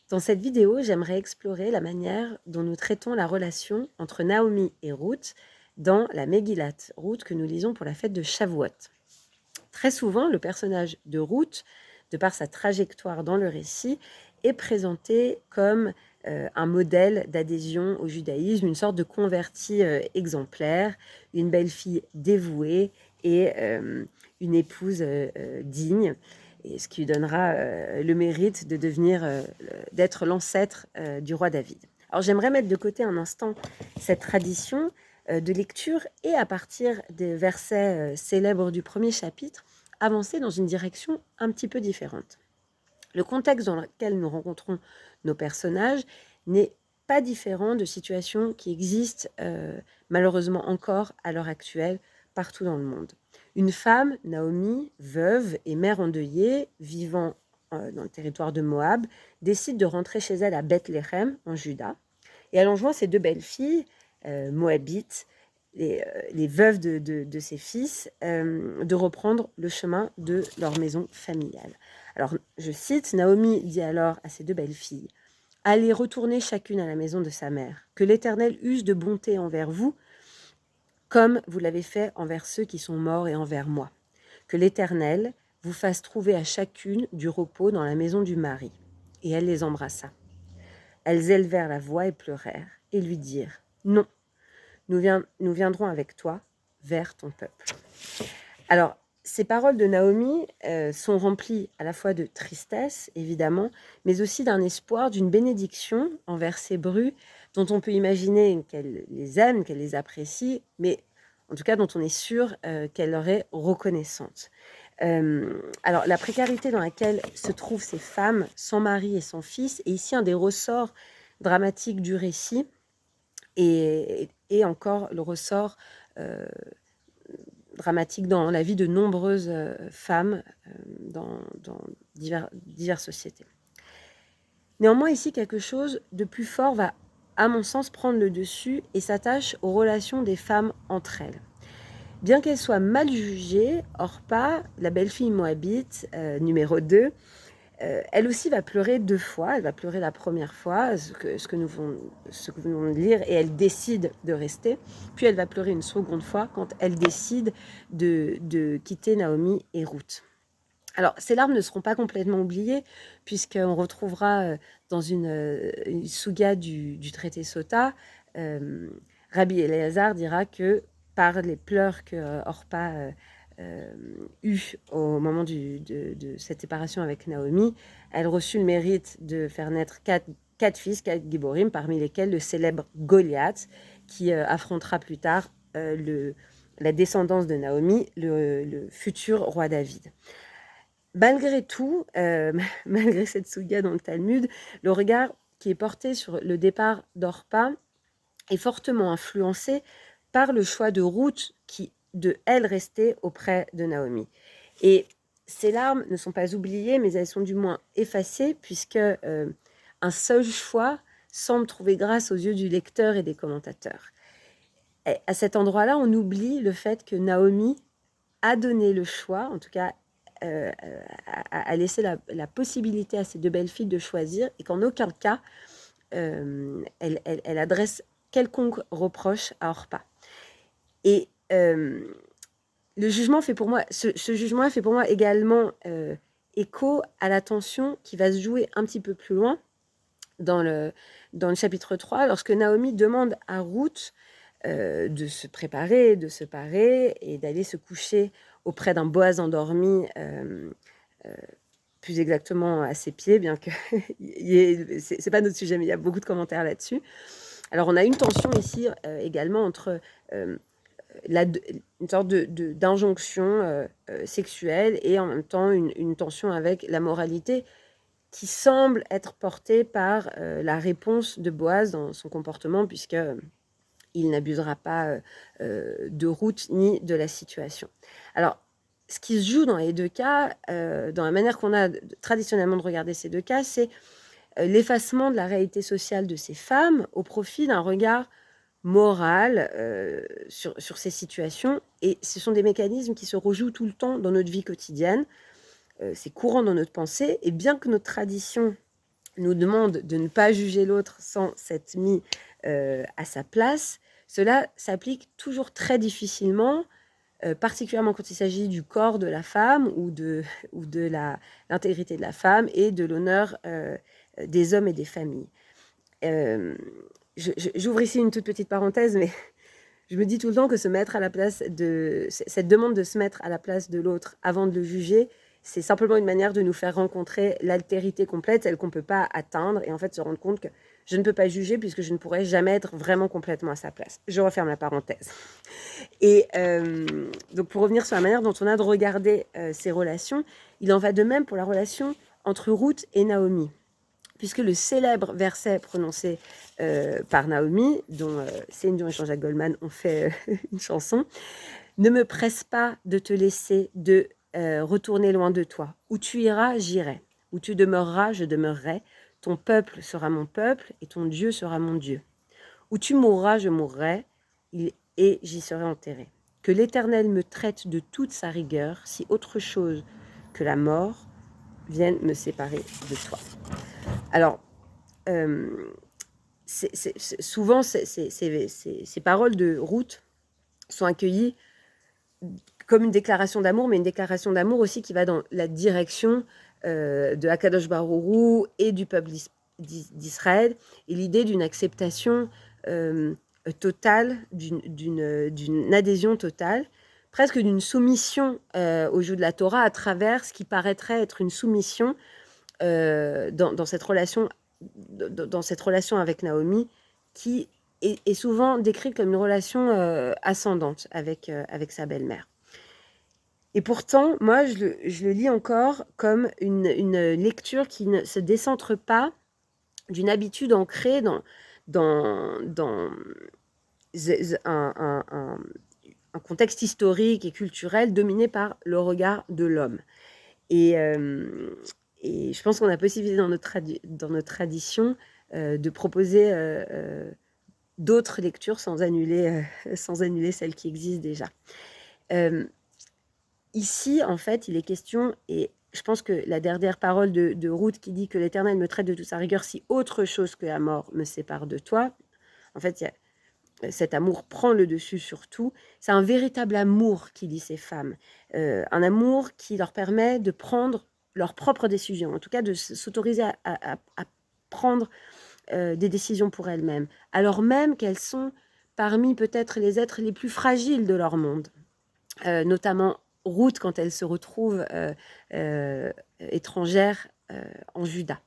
Dans cette vidéo, j'aimerais explorer la manière dont nous traitons la relation entre Naomi et Ruth dans la Megillat Ruth que nous lisons pour la fête de Shavuot. Très souvent, le personnage de Ruth, de par sa trajectoire dans le récit, est présenté comme un modèle d'adhésion au judaïsme, une sorte de convertie exemplaire, une belle fille dévouée et une épouse digne, et ce qui lui donnera le mérite de d'être l'ancêtre du roi David. Alors j'aimerais mettre de côté un instant cette tradition de lecture et à partir des versets célèbres du premier chapitre, avancer dans une direction un petit peu différente. Le contexte dans lequel nous rencontrons nos personnages n'est pas différent de situations qui existent malheureusement encore à l'heure actuelle partout dans le monde. Une femme, Naomi, veuve et mère endeuillée, vivant dans le territoire de Moab, décide de rentrer chez elle à Bethléem, en Juda, et elle enjoint ses deux belles-filles, moabites, les veuves de ses fils, de reprendre le chemin de leur maison familiale. Alors, je cite, Naomi dit alors à ses deux belles-filles, « Allez retourner chacune à la maison de sa mère, que l'Éternel use de bonté envers vous, comme vous l'avez fait envers ceux qui sont morts et envers moi. Que l'Éternel vous fasse trouver à chacune du repos dans la maison du mari. » Et elle les embrassa. Elles élevèrent la voix et pleurèrent, et lui dirent, « Non, nous viendrons avec toi vers ton peuple. » Alors, ces paroles de Naomi sont remplies à la fois de tristesse, évidemment, mais aussi d'un espoir, d'une bénédiction envers ces brus dont on peut imaginer qu'elle les aime, qu'elle les apprécie, mais en tout cas dont on est sûr qu'elle leur est reconnaissante. Alors, la précarité dans laquelle se trouvent ces femmes sans mari et sans fils est ici un des ressorts dramatiques du récit et encore le ressort dramatique dans la vie de nombreuses femmes dans diverses sociétés. Néanmoins, ici, quelque chose de plus fort va, à mon sens, prendre le dessus et s'attache aux relations des femmes entre elles. Bien qu'elle soit mal jugée, Orpa, la belle-fille moabite, numéro 2, elle aussi va pleurer 2 fois. Elle va pleurer la première fois, ce que nous venons de lire, et elle décide de rester. Puis elle va pleurer une seconde fois quand elle décide de quitter Naomi et Ruth. Alors, ces larmes ne seront pas complètement oubliées, puisqu'on retrouvera dans une souga du traité Sota, Rabbi Eliezer dira que par les pleurs que Orpa eut au moment de cette séparation avec Naomi, elle reçut le mérite de faire naître quatre fils, 4 Giborim, parmi lesquels le célèbre Goliath, qui affrontera plus tard la descendance de Naomi, le futur roi David. Malgré tout, malgré cette souga dans le Talmud, le regard qui est porté sur le départ d'Orpa est fortement influencé par le choix de Ruth qui, de elle, restait auprès de Naomi. Et ces larmes ne sont pas oubliées, mais elles sont du moins effacées, puisque un seul choix semble trouver grâce aux yeux du lecteur et des commentateurs. Et à cet endroit-là, on oublie le fait que Naomi a donné le choix, en tout cas a laissé la possibilité à ces deux belles filles de choisir, et qu'en aucun cas elle adresse quelconque reproche à Orpa. Et le jugement fait pour moi, ce jugement fait pour moi également écho à la tension qui va se jouer un petit peu plus loin dans le chapitre 3, lorsque Naomi demande à Ruth de se préparer, de se parer et d'aller se coucher auprès d'un Boaz endormi, plus exactement à ses pieds, bien que c'est pas notre sujet, mais il y a beaucoup de commentaires là-dessus. Alors on a une tension ici également entre une sorte d'injonction sexuelle et en même temps une tension avec la moralité qui semble être portée par la réponse de Boaz dans son comportement, puisque il n'abusera pas de Ruth ni de la situation. Alors, ce qui se joue dans les deux cas, dans la manière qu'on a traditionnellement de regarder ces deux cas, c'est l'effacement de la réalité sociale de ces femmes au profit d'un regard moral sur ces situations. Et ce sont des mécanismes qui se rejouent tout le temps dans notre vie quotidienne. C'est courant dans notre pensée. Et bien que notre tradition nous demande de ne pas juger l'autre sans s'être mis à sa place, cela s'applique toujours très difficilement, particulièrement quand il s'agit du corps de la femme ou de l'intégrité de la femme et de l'honneur des hommes et des familles. J'ouvre ici une toute petite parenthèse, mais je me dis tout le temps que cette demande de se mettre à la place de l'autre avant de le juger, c'est simplement une manière de nous faire rencontrer l'altérité complète, celle qu'on ne peut pas atteindre, et en fait se rendre compte que je ne peux pas juger puisque je ne pourrais jamais être vraiment complètement à sa place. Je referme la parenthèse. Et donc pour revenir sur la manière dont on a de regarder ces relations, il en va de même pour la relation entre Ruth et Naomi, puisque le célèbre verset prononcé par Naomi, dont Céline Dion et Jean-Jacques Goldman ont fait une chanson, « Ne me presse pas de te laisser, de retourner loin de toi. Où tu iras, j'irai. Où tu demeureras, je demeurerai. Ton peuple sera mon peuple et ton Dieu sera mon Dieu. Où tu mourras, je mourrai et j'y serai enterré. Que l'Éternel me traite de toute sa rigueur, si autre chose que la mort vienne me séparer de toi. » Alors, souvent, ces paroles de Ruth sont accueillies comme une déclaration d'amour, mais une déclaration d'amour aussi qui va dans la direction de Akadosh Baruch Hu et du peuple d'Israël, et l'idée d'une acceptation totale, d'une adhésion totale, presque d'une soumission au joug de la Torah à travers ce qui paraîtrait être une soumission dans cette relation avec Naomi, qui est souvent décrite comme une relation ascendante avec sa belle-mère. Et pourtant, moi, je le lis encore comme une lecture qui ne se décentre pas d'une habitude ancrée dans un contexte historique et culturel dominé par le regard de l'homme. Et je pense qu'on a possibilité dans notre tradition de proposer d'autres lectures sans annuler celles qui existent déjà. Ici, en fait, il est question, et je pense que la dernière parole de Ruth qui dit que l'Éternel me traite de toute sa rigueur si autre chose que la mort me sépare de toi, en fait, cet amour prend le dessus sur tout. C'est un véritable amour qui lie ces femmes, un amour qui leur permet de prendre leurs propres décisions, en tout cas de s'autoriser à prendre des décisions pour elles-mêmes, alors même qu'elles sont parmi peut-être les êtres les plus fragiles de leur monde, notamment Ruth quand elle se retrouve étrangère en Juda.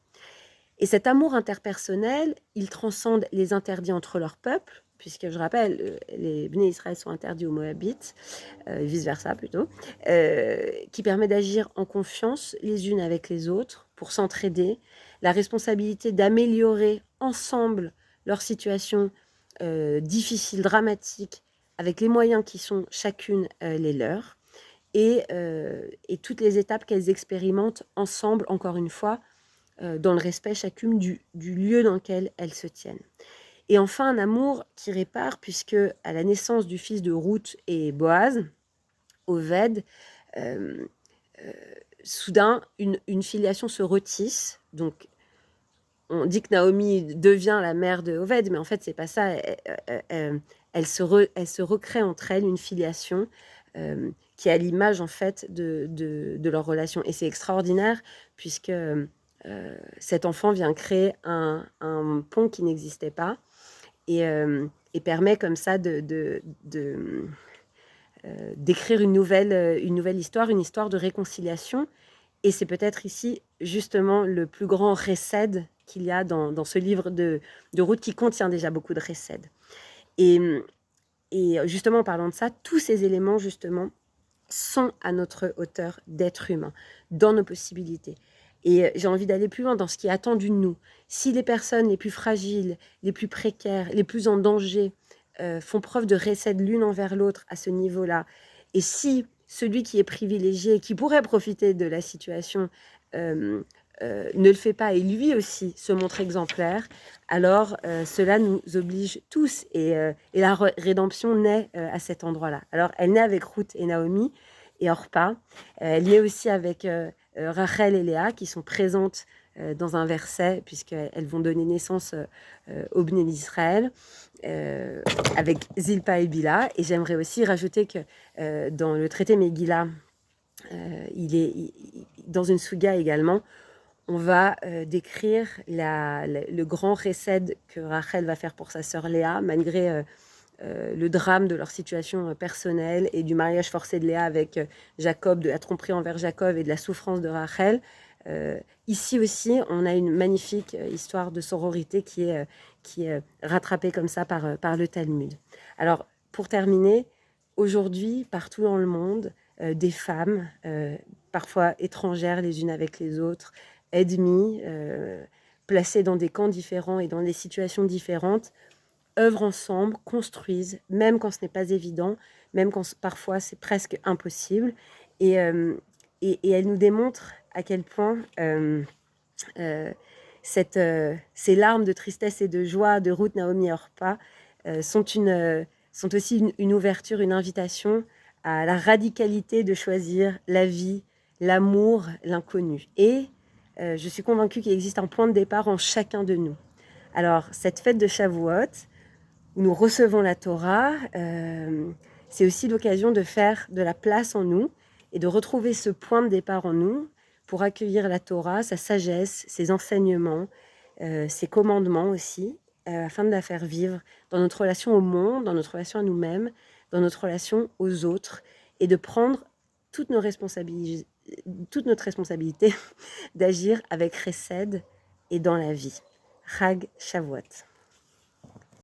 Et cet amour interpersonnel, il transcende les interdits entre leurs peuples, puisque je rappelle, les Bnei Israël sont interdits aux Moabites, vice-versa plutôt, qui permet d'agir en confiance les unes avec les autres pour s'entraider, la responsabilité d'améliorer ensemble leur situation difficile, dramatique, avec les moyens qui sont chacune les leurs, et toutes les étapes qu'elles expérimentent ensemble, encore une fois, dans le respect chacune du lieu dans lequel elles se tiennent. Et enfin, un amour qui répare, puisque à la naissance du fils de Ruth et Boaz, Oved, soudain, une filiation se retisse. Donc, on dit que Naomi devient la mère de Oved, mais en fait, c'est pas ça. Elle se recrée entre elles une filiation qui est à l'image, en fait, de leur relation. Et c'est extraordinaire, puisque cet enfant vient créer un pont qui n'existait pas et permet comme ça d'écrire une nouvelle histoire, une histoire de réconciliation. Et c'est peut-être ici justement le plus grand récède qu'il y a dans ce livre de Ruth, qui contient déjà beaucoup de récèdes. Et justement, en parlant de ça, tous ces éléments justement sont à notre hauteur d'être humain, dans nos possibilités. Et j'ai envie d'aller plus loin dans ce qui est attendu de nous. Si les personnes les plus fragiles, les plus précaires, les plus en danger font preuve de récède l'une envers l'autre à ce niveau-là, et si celui qui est privilégié, qui pourrait profiter de la situation, ne le fait pas et lui aussi se montre exemplaire, alors cela nous oblige tous. Et la rédemption naît à cet endroit-là. Alors elle naît avec Ruth et Naomi et Orpa. Elle y est aussi avec Rachel et Léa qui sont présentes dans un verset, puisqu'elles vont donner naissance au Bné Israël, avec Zilpa et Bila. Et j'aimerais aussi rajouter que dans le traité Megillah, dans une souga également, on va décrire le grand récède que Rachel va faire pour sa sœur Léa, malgré le drame de leur situation personnelle et du mariage forcé de Léa avec Jacob, de la tromperie envers Jacob et de la souffrance de Rachel. Ici aussi, on a une magnifique histoire de sororité qui est rattrapée comme ça par le Talmud. Alors, pour terminer, aujourd'hui, partout dans le monde, des femmes, parfois étrangères les unes avec les autres, ennemies, placées dans des camps différents et dans des situations différentes, œuvrent ensemble, construisent, même quand ce n'est pas évident, même quand parfois c'est presque impossible. Et elle nous démontre à quel point ces larmes de tristesse et de joie de Ruth, Naomi et Orpa sont aussi une ouverture, une invitation à la radicalité de choisir la vie, l'amour, l'inconnu. Et je suis convaincue qu'il existe un point de départ en chacun de nous. Alors, cette fête de Shavuot, où nous recevons la Torah, c'est aussi l'occasion de faire de la place en nous et de retrouver ce point de départ en nous pour accueillir la Torah, sa sagesse, ses enseignements, ses commandements aussi, afin de la faire vivre dans notre relation au monde, dans notre relation à nous-mêmes, dans notre relation aux autres, et de prendre toute notre responsabilité d'agir avec Chesed et dans la vie. Chag Shavuot.